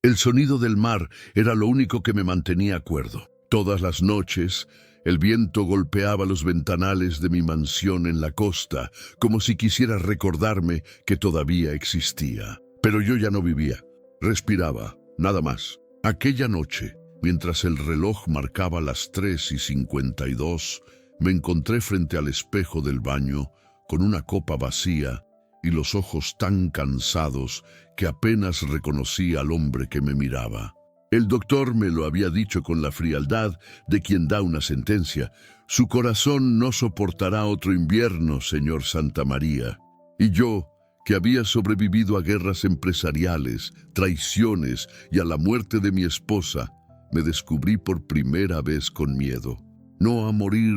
El sonido del mar era lo único que me mantenía cuerdo. Todas las noches, el viento golpeaba los ventanales de mi mansión en la costa, como si quisiera recordarme que todavía existía. Pero yo ya no vivía, respiraba, nada más. Aquella noche, mientras el reloj marcaba las 3:52, me encontré frente al espejo del baño, con una copa vacía y los ojos tan cansados que apenas reconocí al hombre que me miraba. El doctor me lo había dicho con la frialdad de quien da una sentencia. Su corazón no soportará otro invierno, señor Santamaría. Y yo, que había sobrevivido a guerras empresariales, traiciones y a la muerte de mi esposa, me descubrí por primera vez con miedo. No a morir,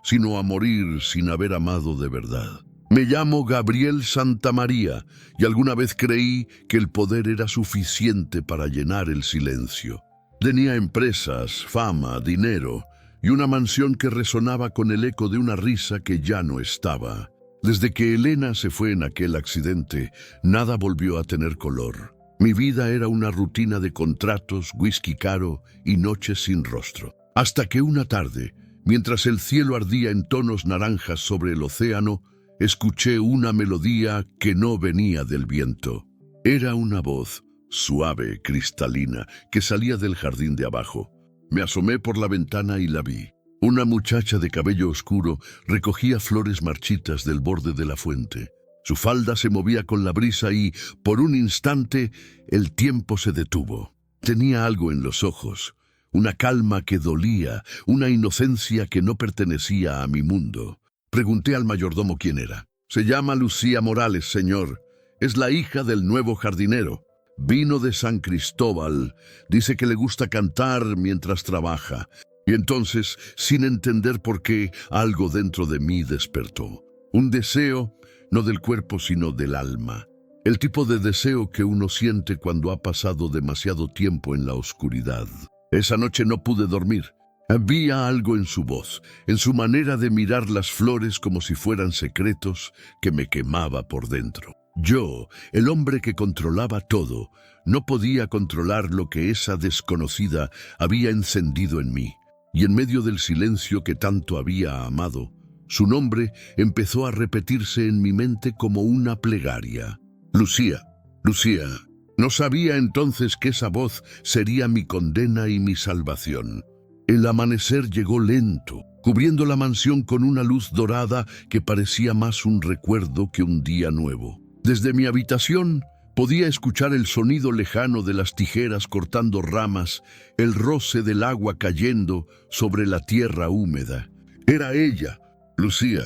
sino a morir sin haber amado de verdad. Me llamo Gabriel Santamaría y alguna vez creí que el poder era suficiente para llenar el silencio. Tenía empresas, fama, dinero y una mansión que resonaba con el eco de una risa que ya no estaba. Desde que Elena se fue en aquel accidente, nada volvió a tener color. Mi vida era una rutina de contratos, whisky caro y noches sin rostro. Hasta que una tarde, mientras el cielo ardía en tonos naranjas sobre el océano, escuché una melodía que no venía del viento. Era una voz, suave, cristalina, que salía del jardín de abajo. Me asomé por la ventana y la vi. Una muchacha de cabello oscuro recogía flores marchitas del borde de la fuente. Su falda se movía con la brisa y, por un instante, el tiempo se detuvo. Tenía algo en los ojos, una calma que dolía, una inocencia que no pertenecía a mi mundo. Pregunté al mayordomo quién era. Se llama Lucía Morales, señor. Es la hija del nuevo jardinero. Vino de San Cristóbal. Dice que le gusta cantar mientras trabaja. Y entonces, sin entender por qué, algo dentro de mí despertó. Un deseo, no del cuerpo, sino del alma. El tipo de deseo que uno siente cuando ha pasado demasiado tiempo en la oscuridad. Esa noche no pude dormir. Había algo en su voz, en su manera de mirar las flores como si fueran secretos, que me quemaba por dentro. Yo, el hombre que controlaba todo, no podía controlar lo que esa desconocida había encendido en mí. Y en medio del silencio que tanto había amado, su nombre empezó a repetirse en mi mente como una plegaria. Lucía, Lucía. No sabía entonces que esa voz sería mi condena y mi salvación. El amanecer llegó lento, cubriendo la mansión con una luz dorada que parecía más un recuerdo que un día nuevo. Desde mi habitación podía escuchar el sonido lejano de las tijeras cortando ramas, el roce del agua cayendo sobre la tierra húmeda. Era ella, Lucía.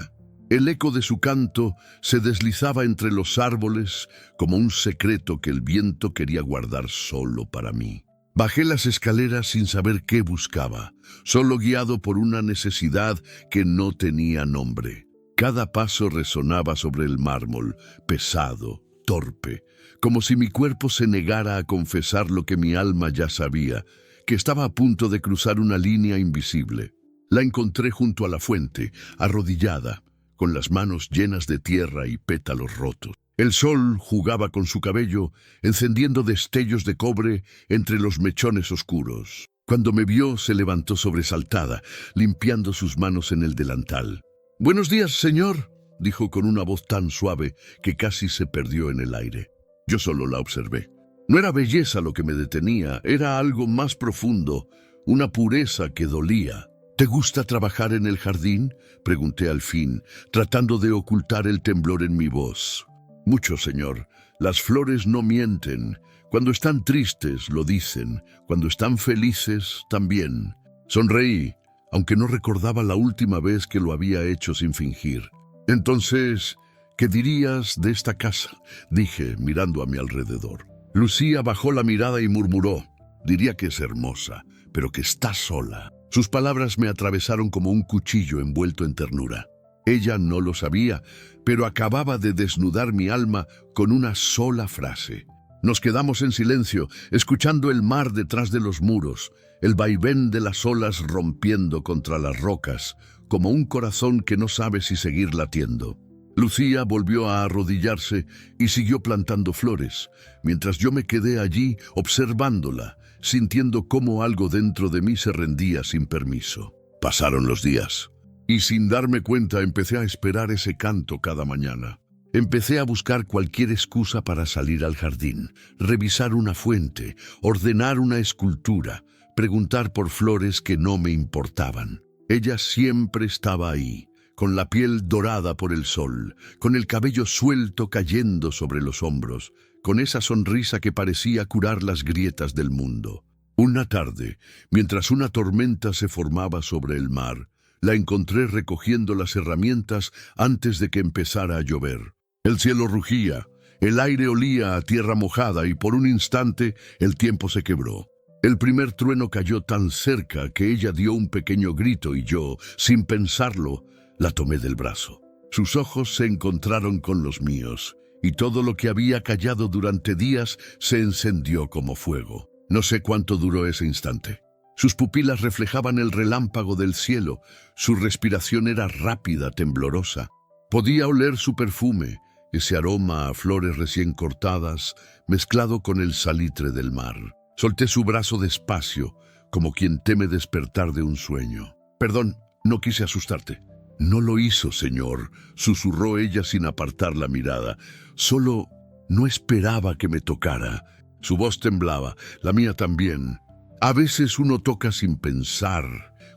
El eco de su canto se deslizaba entre los árboles como un secreto que el viento quería guardar solo para mí. Bajé las escaleras sin saber qué buscaba, solo guiado por una necesidad que no tenía nombre. Cada paso resonaba sobre el mármol, pesado, torpe, como si mi cuerpo se negara a confesar lo que mi alma ya sabía, que estaba a punto de cruzar una línea invisible. La encontré junto a la fuente, arrodillada, con las manos llenas de tierra y pétalos rotos. El sol jugaba con su cabello, encendiendo destellos de cobre entre los mechones oscuros. Cuando me vio, se levantó sobresaltada, limpiando sus manos en el delantal. «Buenos días, señor», dijo con una voz tan suave que casi se perdió en el aire. Yo solo la observé. No era belleza lo que me detenía, era algo más profundo, una pureza que dolía. «¿Te gusta trabajar en el jardín?», pregunté al fin, tratando de ocultar el temblor en mi voz. «Mucho, señor. Las flores no mienten. Cuando están tristes, lo dicen. Cuando están felices, también». Sonreí, aunque no recordaba la última vez que lo había hecho sin fingir. «Entonces, ¿qué dirías de esta casa?», dije, mirando a mi alrededor. Lucía bajó la mirada y murmuró: «Diría que es hermosa, pero que está sola». Sus palabras me atravesaron como un cuchillo envuelto en ternura. Ella no lo sabía, pero acababa de desnudar mi alma con una sola frase. Nos quedamos en silencio, escuchando el mar detrás de los muros, el vaivén de las olas rompiendo contra las rocas, como un corazón que no sabe si seguir latiendo. Lucía volvió a arrodillarse y siguió plantando flores, mientras yo me quedé allí observándola, sintiendo cómo algo dentro de mí se rendía sin permiso. Pasaron los días, y sin darme cuenta empecé a esperar ese canto cada mañana. Empecé a buscar cualquier excusa para salir al jardín, revisar una fuente, ordenar una escultura, preguntar por flores que no me importaban. Ella siempre estaba ahí, con la piel dorada por el sol, con el cabello suelto cayendo sobre los hombros, con esa sonrisa que parecía curar las grietas del mundo. Una tarde, mientras una tormenta se formaba sobre el mar, la encontré recogiendo las herramientas antes de que empezara a llover. El cielo rugía, el aire olía a tierra mojada y por un instante el tiempo se quebró. El primer trueno cayó tan cerca que ella dio un pequeño grito y yo, sin pensarlo, la tomé del brazo. Sus ojos se encontraron con los míos y todo lo que había callado durante días se encendió como fuego. No sé cuánto duró ese instante. Sus pupilas reflejaban el relámpago del cielo, su respiración era rápida, temblorosa. Podía oler su perfume, ese aroma a flores recién cortadas, mezclado con el salitre del mar. Solté su brazo despacio, como quien teme despertar de un sueño. «Perdón, no quise asustarte». «No lo hizo, señor», susurró ella sin apartar la mirada. «Solo no esperaba que me tocara». Su voz temblaba, la mía también. A veces uno toca sin pensar,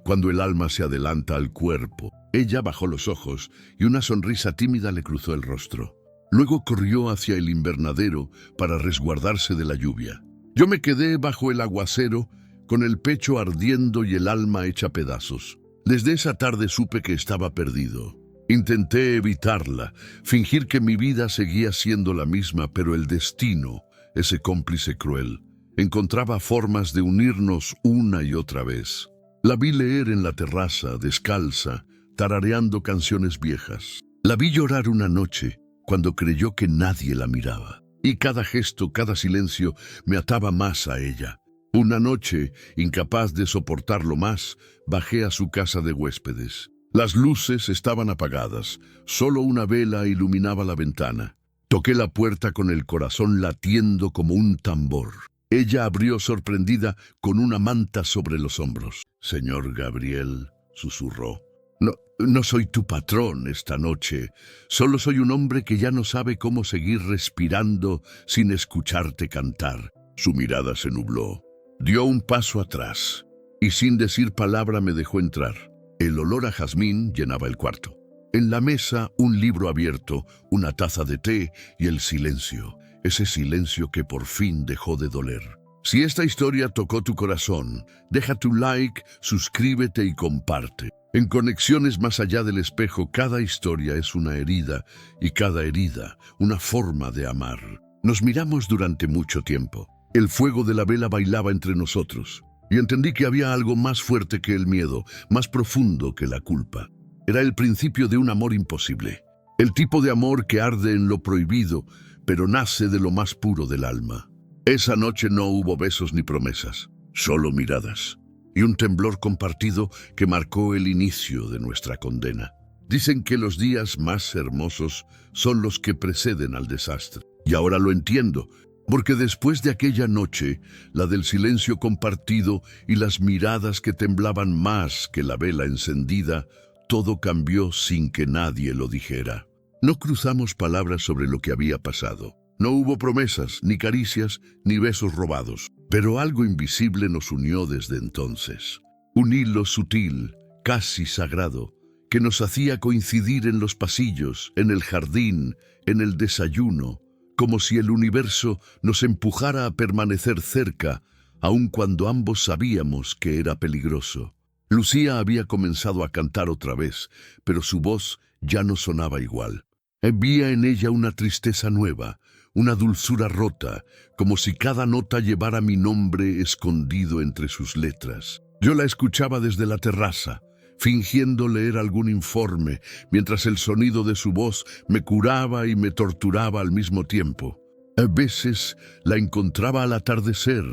cuando el alma se adelanta al cuerpo. Ella bajó los ojos y una sonrisa tímida le cruzó el rostro. Luego corrió hacia el invernadero para resguardarse de la lluvia. Yo me quedé bajo el aguacero, con el pecho ardiendo y el alma hecha pedazos. Desde esa tarde supe que estaba perdido. Intenté evitarla, fingir que mi vida seguía siendo la misma, pero el destino, ese cómplice cruel, encontraba formas de unirnos una y otra vez. La vi leer en la terraza, descalza, tarareando canciones viejas. La vi llorar una noche, cuando creyó que nadie la miraba. Y cada gesto, cada silencio, me ataba más a ella. Una noche, incapaz de soportarlo más, bajé a su casa de huéspedes. Las luces estaban apagadas, solo una vela iluminaba la ventana. Toqué la puerta con el corazón latiendo como un tambor. Ella abrió sorprendida con una manta sobre los hombros. «Señor Gabriel», susurró, no soy tu patrón esta noche. Solo soy un hombre que ya no sabe cómo seguir respirando sin escucharte cantar». Su mirada se nubló. Dio un paso atrás y sin decir palabra me dejó entrar. El olor a jazmín llenaba el cuarto. En la mesa, un libro abierto, una taza de té y el silencio. Ese silencio que por fin dejó de doler. Si esta historia tocó tu corazón, deja tu like, suscríbete y comparte. En Conexiones Más Allá del Espejo, cada historia es una herida y cada herida una forma de amar. Nos miramos durante mucho tiempo. El fuego de la vela bailaba entre nosotros y entendí que había algo más fuerte que el miedo, más profundo que la culpa. Era el principio de un amor imposible. El tipo de amor que arde en lo prohibido, pero nace de lo más puro del alma. Esa noche no hubo besos ni promesas, solo miradas y un temblor compartido que marcó el inicio de nuestra condena. Dicen que los días más hermosos son los que preceden al desastre. Y ahora lo entiendo, porque después de aquella noche, la del silencio compartido y las miradas que temblaban más que la vela encendida, todo cambió sin que nadie lo dijera. No cruzamos palabras sobre lo que había pasado. No hubo promesas, ni caricias, ni besos robados. Pero algo invisible nos unió desde entonces. Un hilo sutil, casi sagrado, que nos hacía coincidir en los pasillos, en el jardín, en el desayuno, como si el universo nos empujara a permanecer cerca, aun cuando ambos sabíamos que era peligroso. Lucía había comenzado a cantar otra vez, pero su voz ya no sonaba igual. Había en ella una tristeza nueva, una dulzura rota, como si cada nota llevara mi nombre escondido entre sus letras. Yo la escuchaba desde la terraza, fingiendo leer algún informe, mientras el sonido de su voz me curaba y me torturaba al mismo tiempo. A veces la encontraba al atardecer,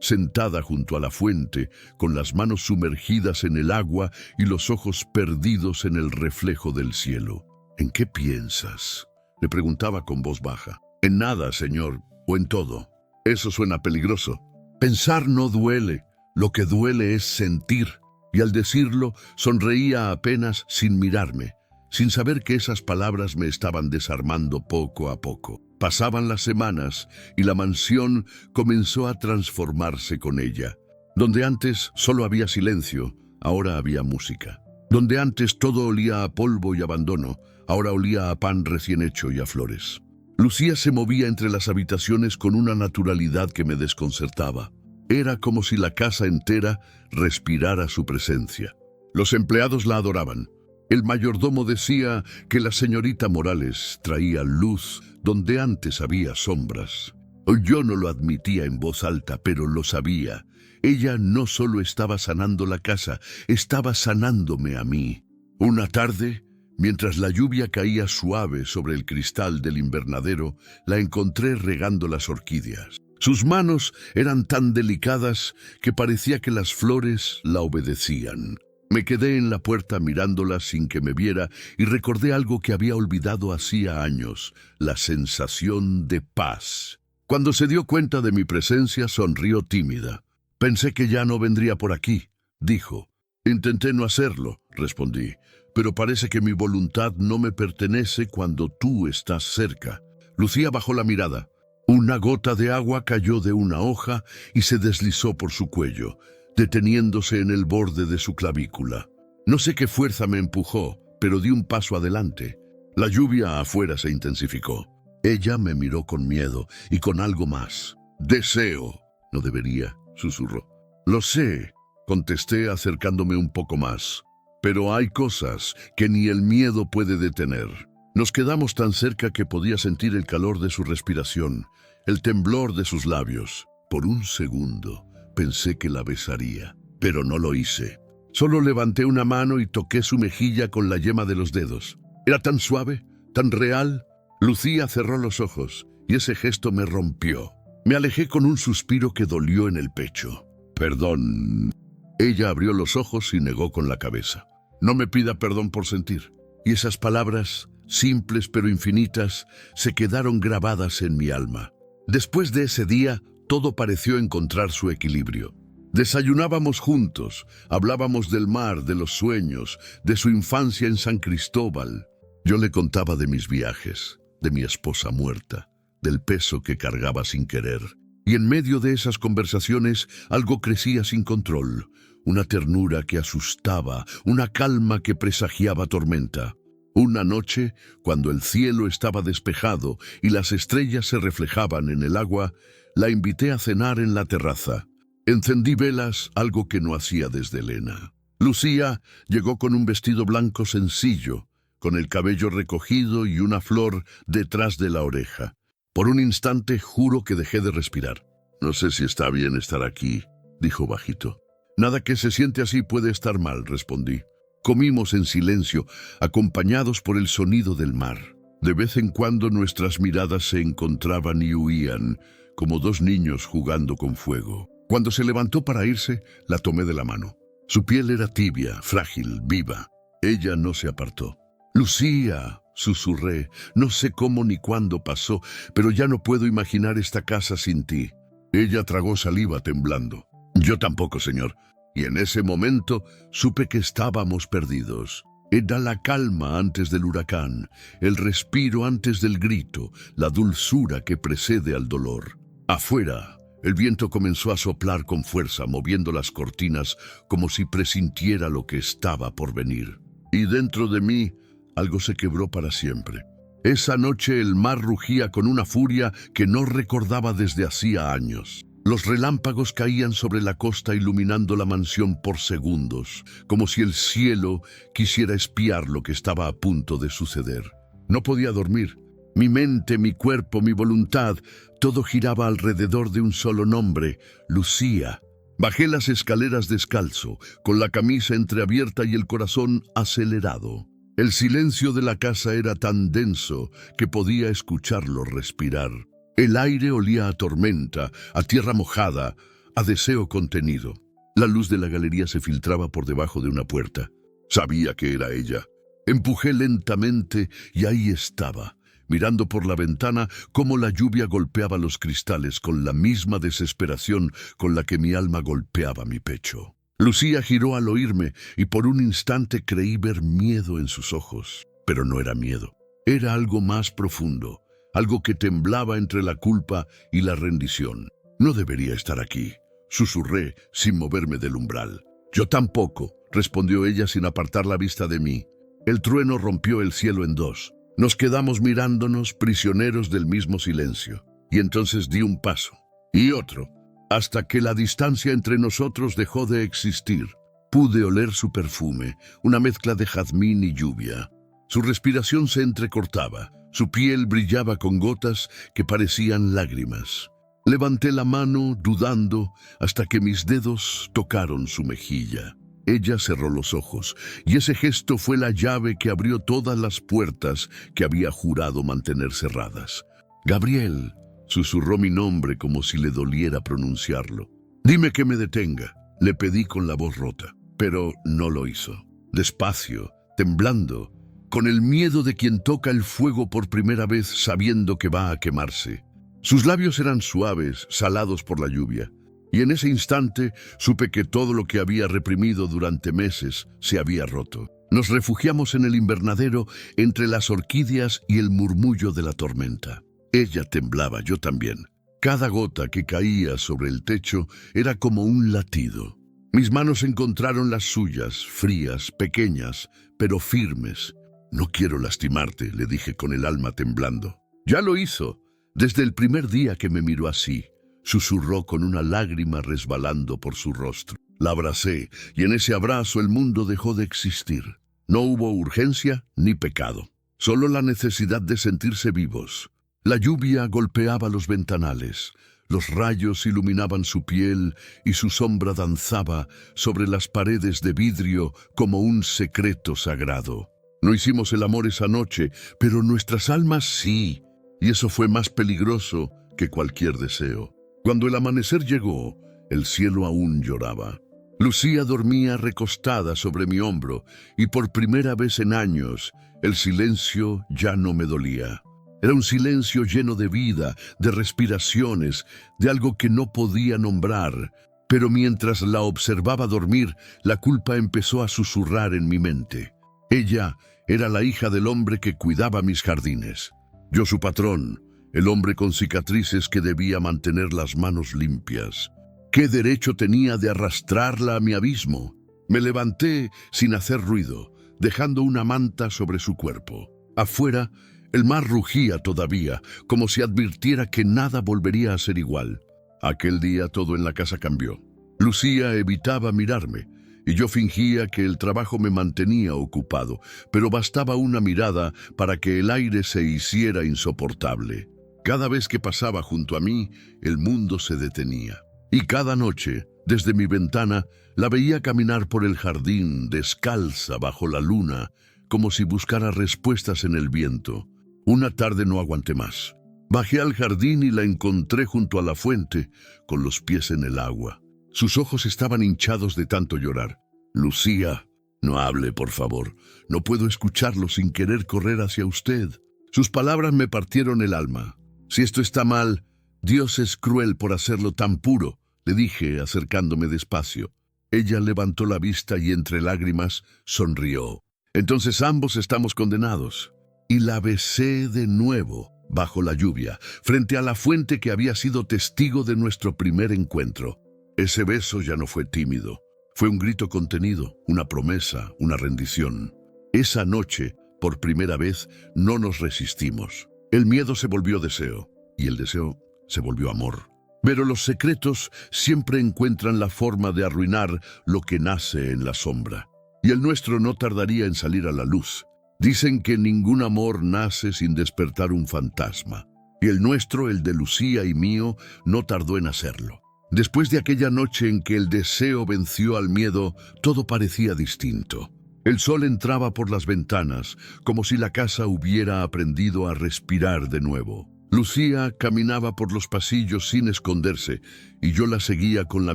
sentada junto a la fuente, con las manos sumergidas en el agua y los ojos perdidos en el reflejo del cielo. ¿En qué piensas?, le preguntaba con voz baja. En nada, señor, o en todo. Eso suena peligroso. Pensar no duele, lo que duele es sentir. Y al decirlo, sonreía apenas sin mirarme, sin saber que esas palabras me estaban desarmando poco a poco. Pasaban las semanas y la mansión comenzó a transformarse con ella. Donde antes solo había silencio, ahora había música. Donde antes todo olía a polvo y abandono, ahora olía a pan recién hecho y a flores. Lucía se movía entre las habitaciones con una naturalidad que me desconcertaba. Era como si la casa entera respirara su presencia. Los empleados la adoraban. El mayordomo decía que la señorita Morales traía luz donde antes había sombras. Yo no lo admitía en voz alta, pero lo sabía. Ella no solo estaba sanando la casa, estaba sanándome a mí. Una tarde, mientras la lluvia caía suave sobre el cristal del invernadero, la encontré regando las orquídeas. Sus manos eran tan delicadas que parecía que las flores la obedecían. Me quedé en la puerta mirándola sin que me viera y recordé algo que había olvidado hacía años, la sensación de paz. Cuando se dio cuenta de mi presencia, sonrió tímida. Pensé que ya no vendría por aquí, dijo. Intenté no hacerlo, respondí, pero parece que mi voluntad no me pertenece cuando tú estás cerca. Lucía bajó la mirada. Una gota de agua cayó de una hoja y se deslizó por su cuello, deteniéndose en el borde de su clavícula. No sé qué fuerza me empujó, pero di un paso adelante. La lluvia afuera se intensificó. Ella me miró con miedo y con algo más. Deseo. No debería, susurró. Lo sé, contesté acercándome un poco más. Pero hay cosas que ni el miedo puede detener. Nos quedamos tan cerca que podía sentir el calor de su respiración, el temblor de sus labios. Por un segundo pensé que la besaría, pero no lo hice. Solo levanté una mano y toqué su mejilla con la yema de los dedos. Era tan suave, tan real. Lucía cerró los ojos y ese gesto me rompió. Me alejé con un suspiro que dolió en el pecho. Perdón. Ella abrió los ojos y negó con la cabeza. No me pida perdón por sentir. Y esas palabras, simples pero infinitas, se quedaron grabadas en mi alma. Después de ese día, todo pareció encontrar su equilibrio. Desayunábamos juntos, hablábamos del mar, de los sueños, de su infancia en San Cristóbal. Yo le contaba de mis viajes, de mi esposa muerta, del peso que cargaba sin querer. Y en medio de esas conversaciones algo crecía sin control, una ternura que asustaba, una calma que presagiaba tormenta. Una noche, cuando el cielo estaba despejado y las estrellas se reflejaban en el agua, la invité a cenar en la terraza. Encendí velas, algo que no hacía desde Elena. Lucía llegó con un vestido blanco sencillo, con el cabello recogido y una flor detrás de la oreja. Por un instante juro que dejé de respirar. No sé si está bien estar aquí, dijo bajito. Nada que se siente así puede estar mal, respondí. Comimos en silencio, acompañados por el sonido del mar. De vez en cuando nuestras miradas se encontraban y huían, como dos niños jugando con fuego. Cuando se levantó para irse, la tomé de la mano. Su piel era tibia, frágil, viva. Ella no se apartó. Lucía, susurré, no sé cómo ni cuándo pasó, pero ya no puedo imaginar esta casa sin ti. Ella tragó saliva temblando. Yo tampoco, señor. Y en ese momento supe que estábamos perdidos. Era la calma antes del huracán, el respiro antes del grito, la dulzura que precede al dolor. Afuera, el viento comenzó a soplar con fuerza, moviendo las cortinas como si presintiera lo que estaba por venir. Y dentro de mí, algo se quebró para siempre. Esa noche el mar rugía con una furia que no recordaba desde hacía años. Los relámpagos caían sobre la costa iluminando la mansión por segundos, como si el cielo quisiera espiar lo que estaba a punto de suceder. No podía dormir. Mi mente, mi cuerpo, mi voluntad, todo giraba alrededor de un solo nombre, Lucía. Bajé las escaleras descalzo, con la camisa entreabierta y el corazón acelerado. El silencio de la casa era tan denso que podía escucharlo respirar. El aire olía a tormenta, a tierra mojada, a deseo contenido. La luz de la galería se filtraba por debajo de una puerta. Sabía que era ella. Empujé lentamente y ahí estaba, mirando por la ventana cómo la lluvia golpeaba los cristales con la misma desesperación con la que mi alma golpeaba mi pecho. Lucía giró al oírme y por un instante creí ver miedo en sus ojos. Pero no era miedo, era algo más profundo, algo que temblaba entre la culpa y la rendición. No debería estar aquí, susurré sin moverme del umbral. Yo tampoco, respondió ella sin apartar la vista de mí. El trueno rompió el cielo en dos. Nos quedamos mirándonos, prisioneros del mismo silencio. Y entonces di un paso, y otro, hasta que la distancia entre nosotros dejó de existir. Pude oler su perfume, una mezcla de jazmín y lluvia. Su respiración se entrecortaba, su piel brillaba con gotas que parecían lágrimas. Levanté la mano, dudando, hasta que mis dedos tocaron su mejilla. Ella cerró los ojos, y ese gesto fue la llave que abrió todas las puertas que había jurado mantener cerradas. «Gabriel», susurró mi nombre como si le doliera pronunciarlo. «Dime que me detenga», le pedí con la voz rota, pero no lo hizo. Despacio, temblando, con el miedo de quien toca el fuego por primera vez sabiendo que va a quemarse. Sus labios eran suaves, salados por la lluvia, y en ese instante supe que todo lo que había reprimido durante meses se había roto. Nos refugiamos en el invernadero entre las orquídeas y el murmullo de la tormenta. Ella temblaba, yo también. Cada gota que caía sobre el techo era como un latido. Mis manos encontraron las suyas, frías, pequeñas, pero firmes. «No quiero lastimarte», le dije con el alma temblando. «Ya lo hizo, desde el primer día que me miró así», susurró con una lágrima resbalando por su rostro. La abracé, y en ese abrazo el mundo dejó de existir. No hubo urgencia ni pecado, solo la necesidad de sentirse vivos. La lluvia golpeaba los ventanales, los rayos iluminaban su piel y su sombra danzaba sobre las paredes de vidrio como un secreto sagrado. No hicimos el amor esa noche, pero nuestras almas sí, y eso fue más peligroso que cualquier deseo. Cuando el amanecer llegó, el cielo aún lloraba. Lucía dormía recostada sobre mi hombro, y por primera vez en años, el silencio ya no me dolía. Era un silencio lleno de vida, de respiraciones, de algo que no podía nombrar. Pero mientras la observaba dormir, la culpa empezó a susurrar en mi mente. Ella era la hija del hombre que cuidaba mis jardines. Yo su patrón, el hombre con cicatrices que debía mantener las manos limpias. ¿Qué derecho tenía de arrastrarla a mi abismo? Me levanté sin hacer ruido, dejando una manta sobre su cuerpo. Afuera, el mar rugía todavía, como si advirtiera que nada volvería a ser igual. Aquel día todo en la casa cambió. Lucía evitaba mirarme, y yo fingía que el trabajo me mantenía ocupado, pero bastaba una mirada para que el aire se hiciera insoportable. Cada vez que pasaba junto a mí, el mundo se detenía. Y cada noche, desde mi ventana, la veía caminar por el jardín, descalza bajo la luna, como si buscara respuestas en el viento. Una tarde no aguanté más. Bajé al jardín y la encontré junto a la fuente, con los pies en el agua. Sus ojos estaban hinchados de tanto llorar. «Lucía, no hable, por favor. No puedo escucharlo sin querer correr hacia usted». Sus palabras me partieron el alma. «Si esto está mal, Dios es cruel por hacerlo tan puro», le dije, acercándome despacio. Ella levantó la vista y entre lágrimas sonrió. «Entonces ambos estamos condenados». Y la besé de nuevo, bajo la lluvia, frente a la fuente que había sido testigo de nuestro primer encuentro. Ese beso ya no fue tímido. Fue un grito contenido, una promesa, una rendición. Esa noche, por primera vez, no nos resistimos. El miedo se volvió deseo, y el deseo se volvió amor. Pero los secretos siempre encuentran la forma de arruinar lo que nace en la sombra. Y el nuestro no tardaría en salir a la luz. Dicen que ningún amor nace sin despertar un fantasma. Y el nuestro, el de Lucía y mío, no tardó en hacerlo. Después de aquella noche en que el deseo venció al miedo, todo parecía distinto. El sol entraba por las ventanas, como si la casa hubiera aprendido a respirar de nuevo. Lucía caminaba por los pasillos sin esconderse, y yo la seguía con la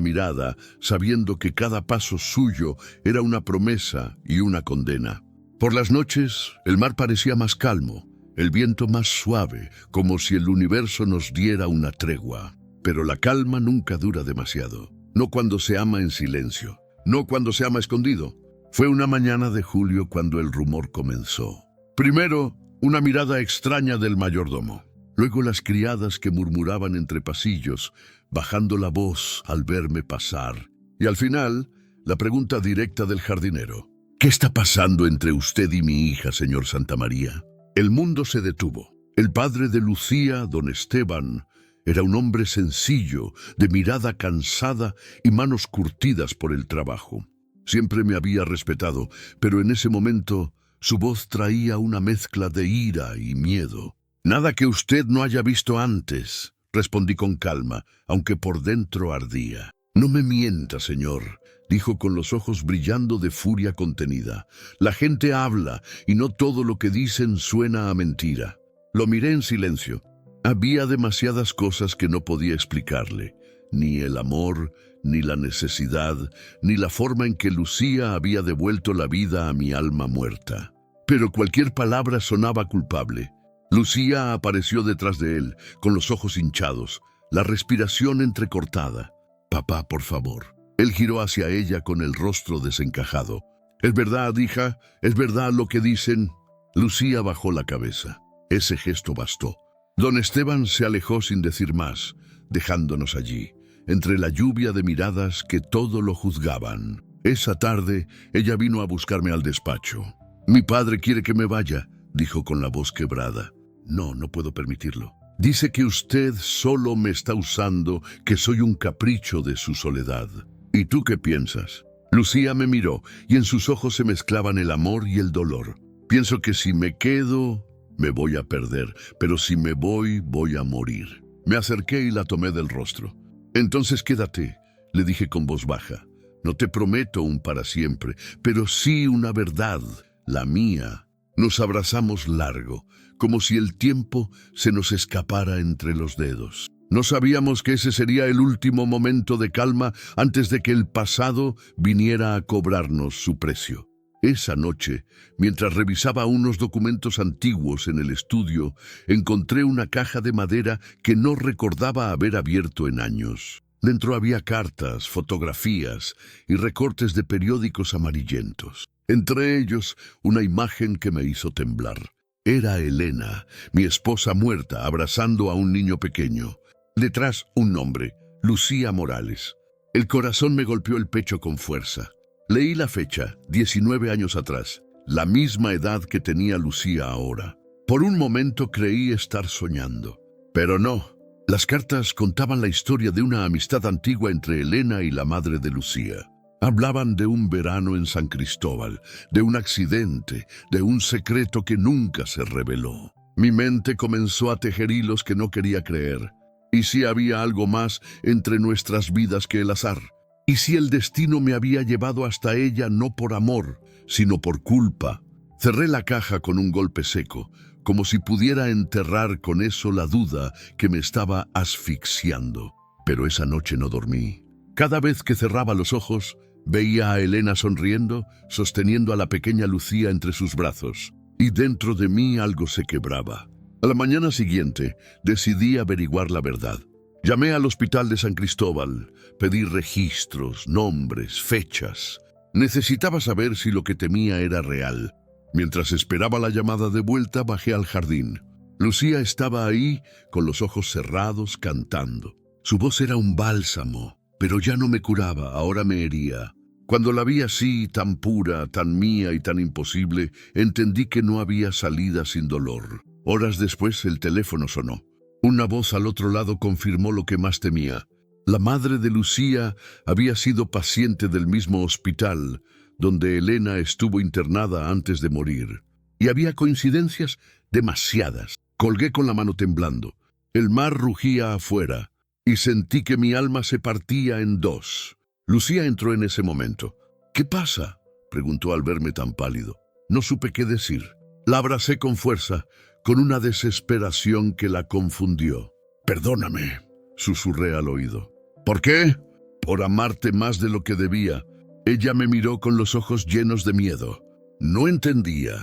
mirada, sabiendo que cada paso suyo era una promesa y una condena. Por las noches, el mar parecía más calmo, el viento más suave, como si el universo nos diera una tregua. Pero la calma nunca dura demasiado. No cuando se ama en silencio, no cuando se ama escondido. Fue una mañana de julio cuando el rumor comenzó. Primero, una mirada extraña del mayordomo. Luego las criadas que murmuraban entre pasillos, bajando la voz al verme pasar. Y al final, la pregunta directa del jardinero. ¿Qué está pasando entre usted y mi hija, señor Santamaría? El mundo se detuvo. El padre de Lucía, don Esteban, era un hombre sencillo, de mirada cansada y manos curtidas por el trabajo. Siempre me había respetado, pero en ese momento su voz traía una mezcla de ira y miedo. «Nada que usted no haya visto antes», respondí con calma, aunque por dentro ardía. «No me mienta, señor», dijo con los ojos brillando de furia contenida. «La gente habla, y no todo lo que dicen suena a mentira». Lo miré en silencio. Había demasiadas cosas que no podía explicarle. Ni el amor, ni la necesidad, ni la forma en que Lucía había devuelto la vida a mi alma muerta. Pero cualquier palabra sonaba culpable. Lucía apareció detrás de él, con los ojos hinchados, la respiración entrecortada. «Papá, por favor». Él giró hacia ella con el rostro desencajado. «¿Es verdad, hija? ¿Es verdad lo que dicen?» Lucía bajó la cabeza. Ese gesto bastó. Don Esteban se alejó sin decir más, dejándonos allí, entre la lluvia de miradas que todo lo juzgaban. Esa tarde, ella vino a buscarme al despacho. «Mi padre quiere que me vaya», dijo con la voz quebrada. «No, no puedo permitirlo. Dice que usted solo me está usando, que soy un capricho de su soledad. ¿Y tú qué piensas?» Lucía me miró, y en sus ojos se mezclaban el amor y el dolor. «Pienso que si me quedo, me voy a perder, pero si me voy, voy a morir». Me acerqué y la tomé del rostro. «Entonces quédate», le dije con voz baja. «No te prometo un para siempre, pero sí una verdad, la mía». Nos abrazamos largo, como si el tiempo se nos escapara entre los dedos. No sabíamos que ese sería el último momento de calma antes de que el pasado viniera a cobrarnos su precio. Esa noche, mientras revisaba unos documentos antiguos en el estudio, encontré una caja de madera que no recordaba haber abierto en años. Dentro había cartas, fotografías y recortes de periódicos amarillentos. Entre ellos, una imagen que me hizo temblar. Era Elena, mi esposa muerta, abrazando a un niño pequeño. Detrás, un nombre, Lucía Morales. El corazón me golpeó el pecho con fuerza. Leí la fecha, 19 años atrás, la misma edad que tenía Lucía ahora. Por un momento creí estar soñando, pero no. Las cartas contaban la historia de una amistad antigua entre Elena y la madre de Lucía. Hablaban de un verano en San Cristóbal, de un accidente, de un secreto que nunca se reveló. Mi mente comenzó a tejer hilos que no quería creer. ¿Y si había algo más entre nuestras vidas que el azar? ¿Y si el destino me había llevado hasta ella no por amor, sino por culpa? Cerré la caja con un golpe seco, como si pudiera enterrar con eso la duda que me estaba asfixiando. Pero esa noche no dormí. Cada vez que cerraba los ojos, veía a Elena sonriendo, sosteniendo a la pequeña Lucía entre sus brazos, y dentro de mí algo se quebraba. A la mañana siguiente, decidí averiguar la verdad. Llamé al hospital de San Cristóbal, pedí registros, nombres, fechas. Necesitaba saber si lo que temía era real. Mientras esperaba la llamada de vuelta, bajé al jardín. Lucía estaba ahí, con los ojos cerrados, cantando. Su voz era un bálsamo, pero ya no me curaba, ahora me hería. Cuando la vi así, tan pura, tan mía y tan imposible, entendí que no había salida sin dolor. Horas después, el teléfono sonó. Una voz al otro lado confirmó lo que más temía. La madre de Lucía había sido paciente del mismo hospital, donde Elena estuvo internada antes de morir. Y había coincidencias demasiadas. Colgué con la mano temblando. El mar rugía afuera, y sentí que mi alma se partía en dos. Lucía entró en ese momento. «¿Qué pasa?», preguntó al verme tan pálido. No supe qué decir. La abracé con fuerza, con una desesperación que la confundió. «Perdóname», susurré al oído. «¿Por qué?». «Por amarte más de lo que debía». Ella me miró con los ojos llenos de miedo. No entendía.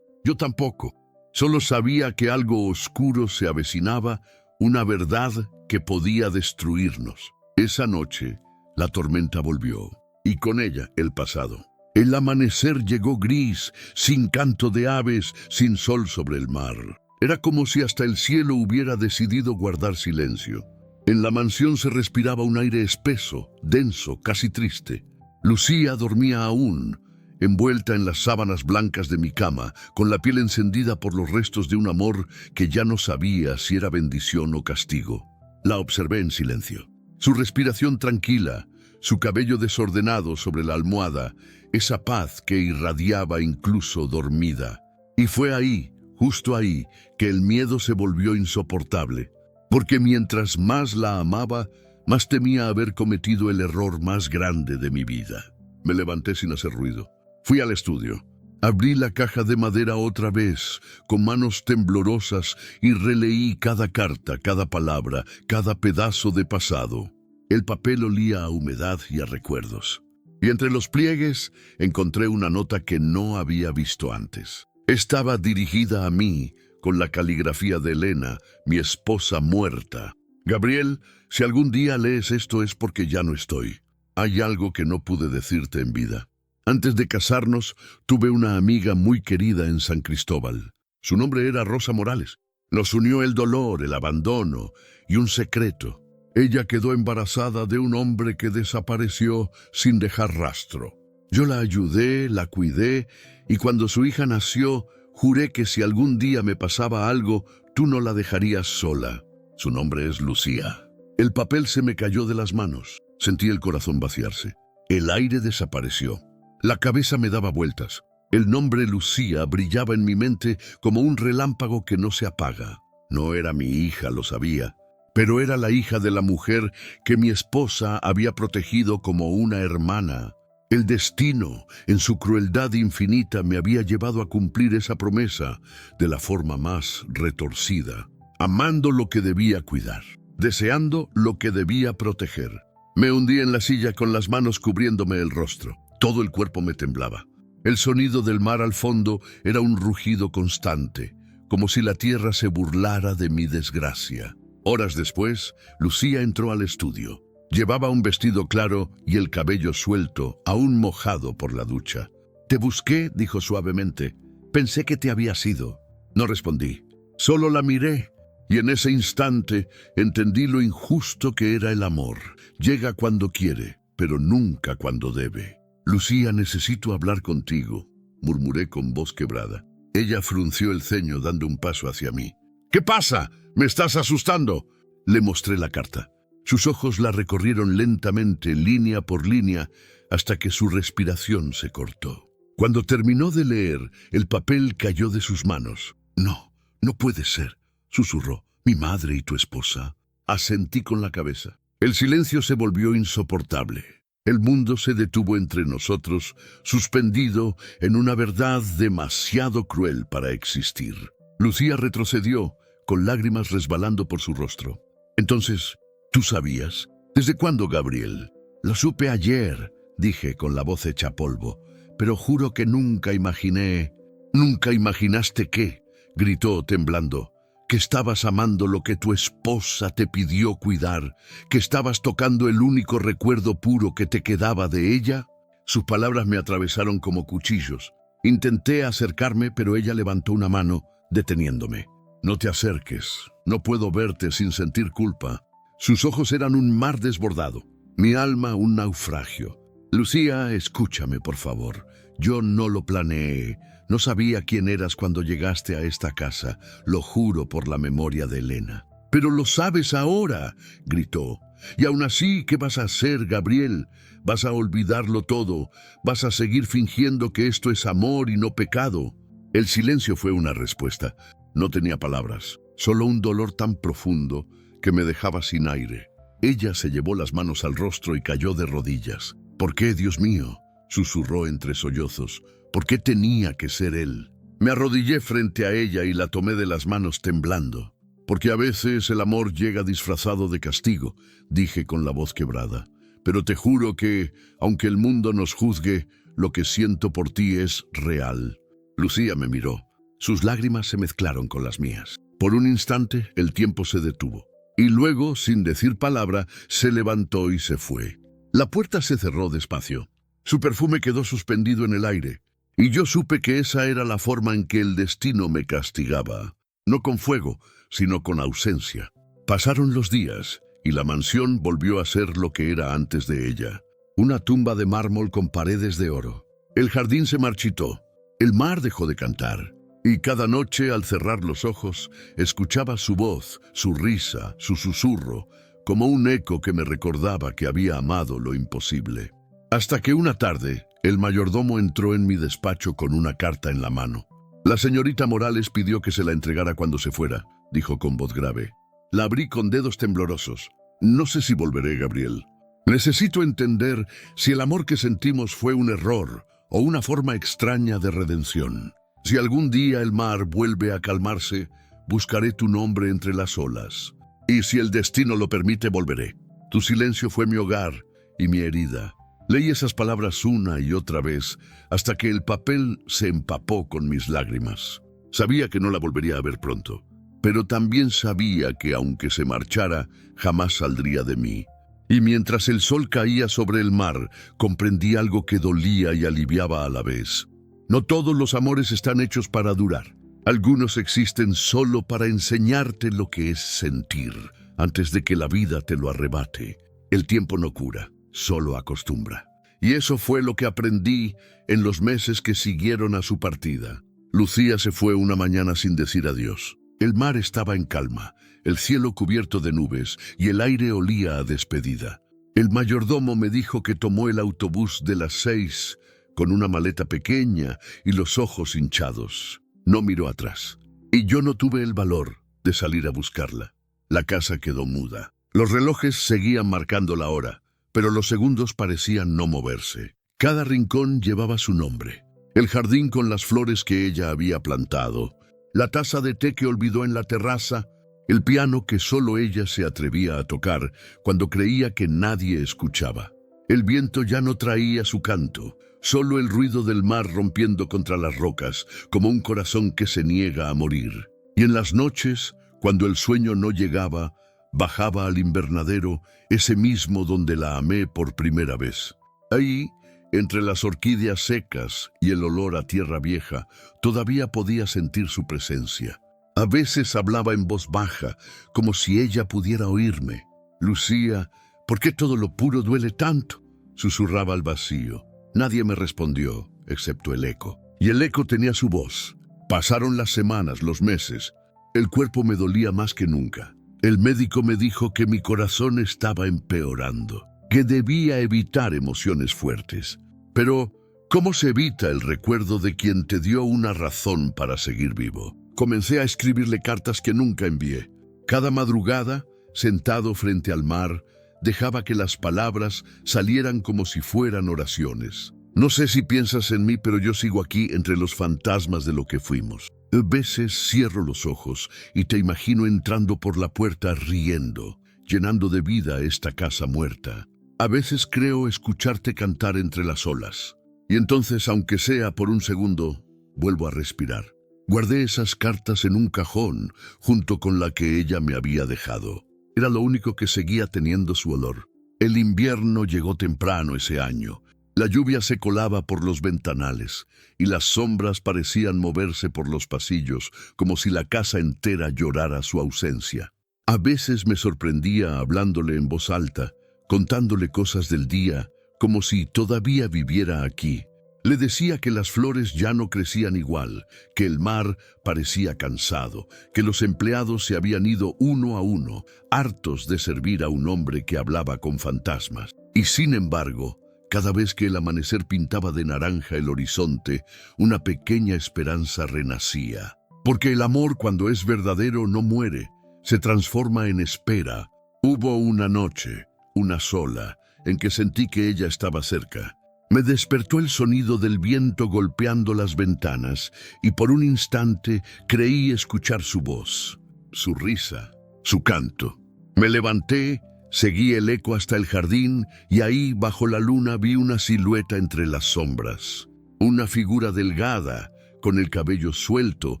Yo tampoco. Solo sabía que algo oscuro se avecinaba, una verdad que podía destruirnos. Esa noche, la tormenta volvió, y con ella el pasado. El amanecer llegó gris, sin canto de aves, sin sol sobre el mar. Era como si hasta el cielo hubiera decidido guardar silencio. En la mansión se respiraba un aire espeso, denso, casi triste. Lucía dormía aún, envuelta en las sábanas blancas de mi cama, con la piel encendida por los restos de un amor que ya no sabía si era bendición o castigo. La observé en silencio. Su respiración tranquila, su cabello desordenado sobre la almohada, esa paz que irradiaba incluso dormida. Y fue ahí, justo ahí, que el miedo se volvió insoportable. Porque mientras más la amaba, más temía haber cometido el error más grande de mi vida. Me levanté sin hacer ruido. Fui al estudio. Abrí la caja de madera otra vez, con manos temblorosas, y releí cada carta, cada palabra, cada pedazo de pasado. El papel olía a humedad y a recuerdos. Y entre los pliegues encontré una nota que no había visto antes. Estaba dirigida a mí, con la caligrafía de Elena, mi esposa muerta. Gabriel, si algún día lees esto es porque ya no estoy. Hay algo que no pude decirte en vida. Antes de casarnos, tuve una amiga muy querida en San Cristóbal. Su nombre era Rosa Morales. Nos unió el dolor, el abandono y un secreto. Ella quedó embarazada de un hombre que desapareció sin dejar rastro. Yo la ayudé, la cuidé, y cuando su hija nació, juré que si algún día me pasaba algo, tú no la dejarías sola. Su nombre es Lucía. El papel se me cayó de las manos. Sentí el corazón vaciarse. El aire desapareció. La cabeza me daba vueltas. El nombre Lucía brillaba en mi mente como un relámpago que no se apaga. No era mi hija, lo sabía, pero era la hija de la mujer que mi esposa había protegido como una hermana. El destino, en su crueldad infinita, me había llevado a cumplir esa promesa de la forma más retorcida, amando lo que debía cuidar, deseando lo que debía proteger. Me hundí en la silla con las manos cubriéndome el rostro. Todo el cuerpo me temblaba. El sonido del mar al fondo era un rugido constante, como si la tierra se burlara de mi desgracia. Horas después, Lucía entró al estudio. Llevaba un vestido claro y el cabello suelto, aún mojado por la ducha. «Te busqué», dijo suavemente. «Pensé que te habías ido». No respondí. Solo la miré, y en ese instante entendí lo injusto que era el amor. Llega cuando quiere, pero nunca cuando debe. «Lucía, necesito hablar contigo», murmuré con voz quebrada. Ella frunció el ceño dando un paso hacia mí. «¿Qué pasa? ¿Me estás asustando?» Le mostré la carta. Sus ojos la recorrieron lentamente, línea por línea, hasta que su respiración se cortó. Cuando terminó de leer, el papel cayó de sus manos. «No, no puede ser», susurró. «Mi madre y tu esposa». Asentí con la cabeza. El silencio se volvió insoportable. El mundo se detuvo entre nosotros, suspendido en una verdad demasiado cruel para existir. Lucía retrocedió, con lágrimas resbalando por su rostro. «Entonces, ¿tú sabías? ¿Desde cuándo, Gabriel?» «Lo supe ayer», dije con la voz hecha polvo, «pero juro que nunca imaginé». «¿Nunca imaginaste qué?», gritó temblando. «Que estabas amando lo que tu esposa te pidió cuidar, que estabas tocando el único recuerdo puro que te quedaba de ella». Sus palabras me atravesaron como cuchillos. Intenté acercarme, pero ella levantó una mano, deteniéndome. «No te acerques, no puedo verte sin sentir culpa». Sus ojos eran un mar desbordado, mi alma un naufragio. «Lucía, escúchame, por favor. Yo no lo planeé. No sabía quién eras cuando llegaste a esta casa, lo juro por la memoria de Elena». «Pero lo sabes ahora», gritó. «Y aún así, ¿qué vas a hacer, Gabriel? ¿Vas a olvidarlo todo? ¿Vas a seguir fingiendo que esto es amor y no pecado?» El silencio fue una respuesta. No tenía palabras, solo un dolor tan profundo que me dejaba sin aire. Ella se llevó las manos al rostro y cayó de rodillas. «¿Por qué, Dios mío?», susurró entre sollozos. «¿Por qué tenía que ser él?». Me arrodillé frente a ella y la tomé de las manos temblando. «Porque a veces el amor llega disfrazado de castigo», dije con la voz quebrada. «Pero te juro que, aunque el mundo nos juzgue, lo que siento por ti es real. Lucía me miró. Sus lágrimas se mezclaron con las mías. Por un instante el tiempo se detuvo. Y luego, sin decir palabra, se levantó y se fue. La puerta se cerró despacio. Su perfume quedó suspendido en el aire. Y yo supe que esa era la forma en que el destino me castigaba. No con fuego, sino con ausencia. Pasaron los días, y la mansión volvió a ser lo que era antes de ella. Una tumba de mármol con paredes de oro. El jardín se marchitó. El mar dejó de cantar. Y cada noche, al cerrar los ojos, escuchaba su voz, su risa, su susurro, como un eco que me recordaba que había amado lo imposible. Hasta que una tarde, el mayordomo entró en mi despacho con una carta en la mano. La señorita Morales pidió que se la entregara cuando se fuera, dijo con voz grave. La abrí con dedos temblorosos. No sé si volveré, Gabriel. Necesito entender si el amor que sentimos fue un error o una forma extraña de redención. Si algún día el mar vuelve a calmarse, buscaré tu nombre entre las olas. Y si el destino lo permite, volveré. Tu silencio fue mi hogar y mi herida. Leí esas palabras una y otra vez, hasta que el papel se empapó con mis lágrimas. Sabía que no la volvería a ver pronto, pero también sabía que aunque se marchara, jamás saldría de mí. Y mientras el sol caía sobre el mar, comprendí algo que dolía y aliviaba a la vez. No todos los amores están hechos para durar. Algunos existen solo para enseñarte lo que es sentir, antes de que la vida te lo arrebate. El tiempo no cura, solo acostumbra. Y eso fue lo que aprendí en los meses que siguieron a su partida. Lucía se fue una mañana sin decir adiós. El mar estaba en calma, el cielo cubierto de nubes y el aire olía a despedida. El mayordomo me dijo que tomó el autobús de las 6 con una maleta pequeña y los ojos hinchados. No miró atrás. Y yo no tuve el valor de salir a buscarla. La casa quedó muda. Los relojes seguían marcando la hora, pero los segundos parecían no moverse. Cada rincón llevaba su nombre. El jardín con las flores que ella había plantado, la taza de té que olvidó en la terraza, el piano que solo ella se atrevía a tocar cuando creía que nadie escuchaba. El viento ya no traía su canto, solo el ruido del mar rompiendo contra las rocas, como un corazón que se niega a morir. Y en las noches, cuando el sueño no llegaba, bajaba al invernadero, ese mismo donde la amé por primera vez. Ahí, entre las orquídeas secas y el olor a tierra vieja, todavía podía sentir su presencia. A veces hablaba en voz baja, como si ella pudiera oírme. Lucía, ¿por qué todo lo puro duele tanto?, susurraba al vacío. Nadie me respondió, excepto el eco. Y el eco tenía su voz. Pasaron las semanas, los meses. El cuerpo me dolía más que nunca. El médico me dijo que mi corazón estaba empeorando, que debía evitar emociones fuertes. Pero, ¿cómo se evita el recuerdo de quien te dio una razón para seguir vivo? Comencé a escribirle cartas que nunca envié. Cada madrugada, sentado frente al mar, dejaba que las palabras salieran como si fueran oraciones. No sé si piensas en mí, pero yo sigo aquí entre los fantasmas de lo que fuimos. A veces cierro los ojos y te imagino entrando por la puerta riendo, llenando de vida esta casa muerta. A veces creo escucharte cantar entre las olas. Y entonces, aunque sea por un segundo, vuelvo a respirar. Guardé esas cartas en un cajón, junto con la que ella me había dejado. Era lo único que seguía teniendo su olor. El invierno llegó temprano ese año. La lluvia se colaba por los ventanales y las sombras parecían moverse por los pasillos, como si la casa entera llorara su ausencia. A veces me sorprendía hablándole en voz alta, contándole cosas del día, como si todavía viviera aquí. Le decía que las flores ya no crecían igual, que el mar parecía cansado, que los empleados se habían ido uno a uno, hartos de servir a un hombre que hablaba con fantasmas. Y sin embargo, cada vez que el amanecer pintaba de naranja el horizonte, una pequeña esperanza renacía. Porque el amor, cuando es verdadero, no muere, se transforma en espera. Hubo una noche, una sola, en que sentí que ella estaba cerca. Me despertó el sonido del viento golpeando las ventanas y por un instante creí escuchar su voz, su risa, su canto. Me levanté, seguí el eco hasta el jardín y ahí, bajo la luna, vi una silueta entre las sombras. Una figura delgada, con el cabello suelto,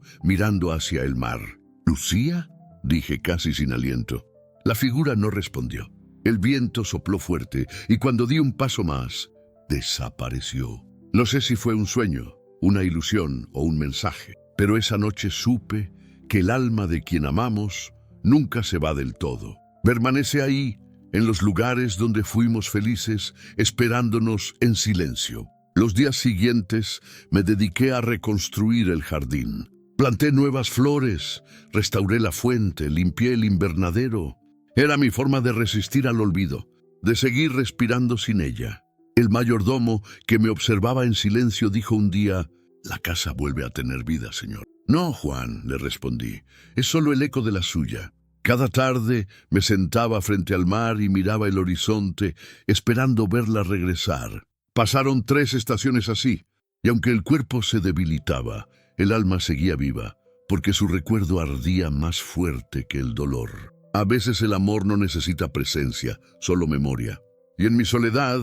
mirando hacia el mar. ¿Lucía?, dije casi sin aliento. La figura no respondió. El viento sopló fuerte y cuando di un paso más, desapareció. No sé si fue un sueño, una ilusión o un mensaje, pero esa noche supe que el alma de quien amamos nunca se va del todo. Permanece ahí, en los lugares donde fuimos felices, esperándonos en silencio. Los días siguientes me dediqué a reconstruir el jardín. Planté nuevas flores, restauré la fuente, limpié el invernadero. Era mi forma de resistir al olvido, de seguir respirando sin ella. El mayordomo, que me observaba en silencio, dijo un día: «La casa vuelve a tener vida, señor». «No, Juan», le respondí, «es solo el eco de la suya». Cada tarde me sentaba frente al mar y miraba el horizonte, esperando verla regresar. Pasaron 3 estaciones así, y aunque el cuerpo se debilitaba, el alma seguía viva, porque su recuerdo ardía más fuerte que el dolor. A veces el amor no necesita presencia, solo memoria. Y en mi soledad,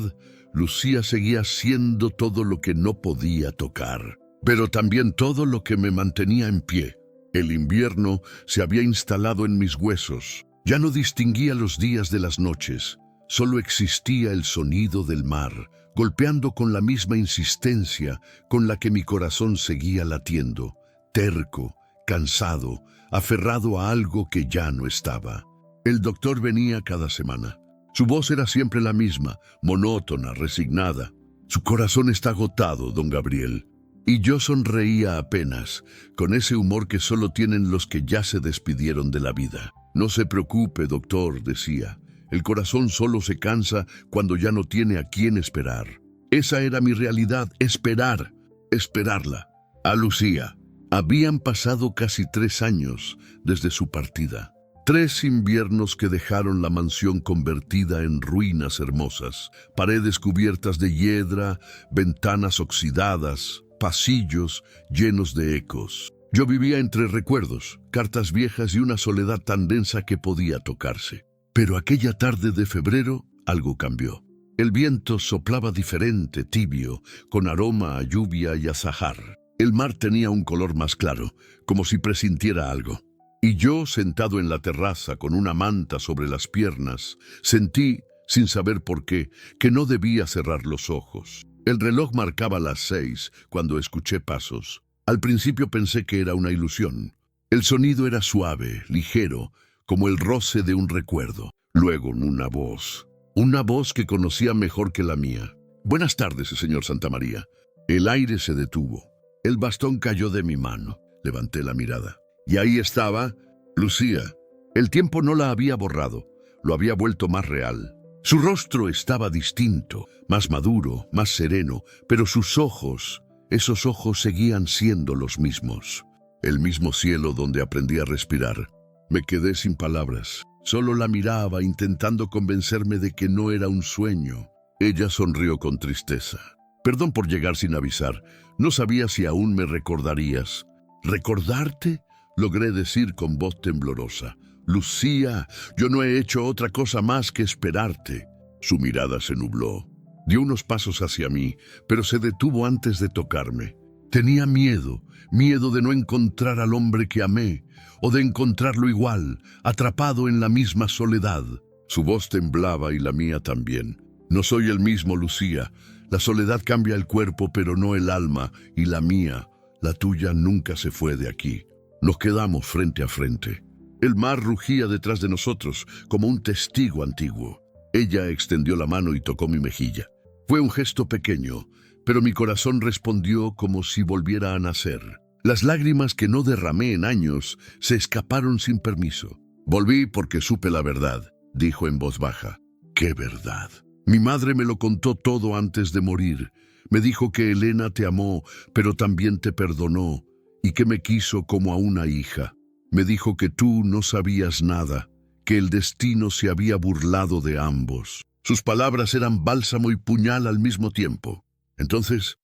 Lucía seguía siendo todo lo que no podía tocar, pero también todo lo que me mantenía en pie. El invierno se había instalado en mis huesos. Ya no distinguía los días de las noches. Solo existía el sonido del mar, golpeando con la misma insistencia con la que mi corazón seguía latiendo, terco, cansado, aferrado a algo que ya no estaba. El doctor venía cada semana. Su voz era siempre la misma, monótona, resignada. «Su corazón está agotado, don Gabriel». Y yo sonreía apenas, con ese humor que solo tienen los que ya se despidieron de la vida. «No se preocupe, doctor», decía. «El corazón solo se cansa cuando ya no tiene a quién esperar». Esa era mi realidad, esperarla. A Lucía. Habían pasado casi 3 años desde su partida. 3 inviernos que dejaron la mansión convertida en ruinas hermosas, paredes cubiertas de hiedra, ventanas oxidadas, pasillos llenos de ecos. Yo vivía entre recuerdos, cartas viejas y una soledad tan densa que podía tocarse. Pero aquella tarde de febrero algo cambió. El viento soplaba diferente, tibio, con aroma a lluvia y azahar. El mar tenía un color más claro, como si presintiera algo. Y yo, sentado en la terraza con una manta sobre las piernas, sentí, sin saber por qué, que no debía cerrar los ojos. El reloj marcaba las 6 cuando escuché pasos. Al principio pensé que era una ilusión. El sonido era suave, ligero, como el roce de un recuerdo. Luego una voz que conocía mejor que la mía. «Buenas tardes, señor Santamaría». El aire se detuvo. El bastón cayó de mi mano. Levanté la mirada. Y ahí estaba Lucía. El tiempo no la había borrado, lo había vuelto más real. Su rostro estaba distinto, más maduro, más sereno, pero sus ojos, esos ojos seguían siendo los mismos. El mismo cielo donde aprendí a respirar. Me quedé sin palabras. Solo la miraba intentando convencerme de que no era un sueño. Ella sonrió con tristeza. «Perdón por llegar sin avisar. No sabía si aún me recordarías». «¿Recordarte?», logré decir con voz temblorosa. «Lucía, yo no he hecho otra cosa más que esperarte». Su mirada se nubló. Dio unos pasos hacia mí, pero se detuvo antes de tocarme. Tenía miedo de no encontrar al hombre que amé, o de encontrarlo igual, atrapado en la misma soledad. Su voz temblaba y la mía también. «No soy el mismo, Lucía. La soledad cambia el cuerpo, pero no el alma, y la mía, la tuya, nunca se fue de aquí». Nos quedamos frente a frente. El mar rugía detrás de nosotros, como un testigo antiguo. Ella extendió la mano y tocó mi mejilla. Fue un gesto pequeño, pero mi corazón respondió como si volviera a nacer. Las lágrimas que no derramé en años se escaparon sin permiso. «Volví porque supe la verdad», dijo en voz baja. «¿Qué verdad?». «Mi madre me lo contó todo antes de morir. Me dijo que Elena te amó, pero también te perdonó, y que me quiso como a una hija. Me dijo que tú no sabías nada, que el destino se había burlado de ambos». Sus palabras eran bálsamo y puñal al mismo tiempo. Entonces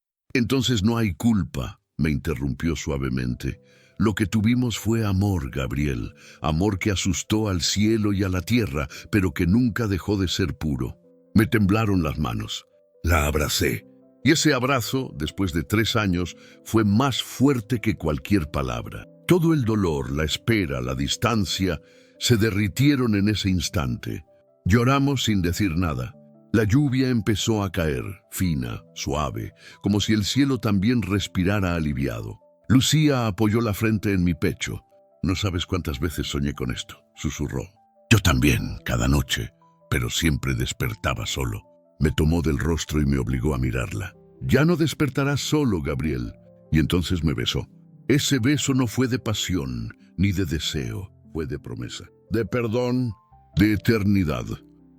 no hay culpa», me interrumpió suavemente. «Lo que tuvimos fue amor, Gabriel, amor que asustó al cielo y a la tierra, pero que nunca dejó de ser puro». Me temblaron las manos. La abracé. Y ese abrazo, después de 3 años, fue más fuerte que cualquier palabra. Todo el dolor, la espera, la distancia, se derritieron en ese instante. Lloramos sin decir nada. La lluvia empezó a caer, fina, suave, como si el cielo también respirara aliviado. Lucía apoyó la frente en mi pecho. «No sabes cuántas veces soñé con esto», susurró. «Yo también, cada noche, pero siempre despertaba solo». Me tomó del rostro y me obligó a mirarla. «Ya no despertarás solo, Gabriel». Y entonces me besó. Ese beso no fue de pasión, ni de deseo, fue de promesa, de perdón, de eternidad.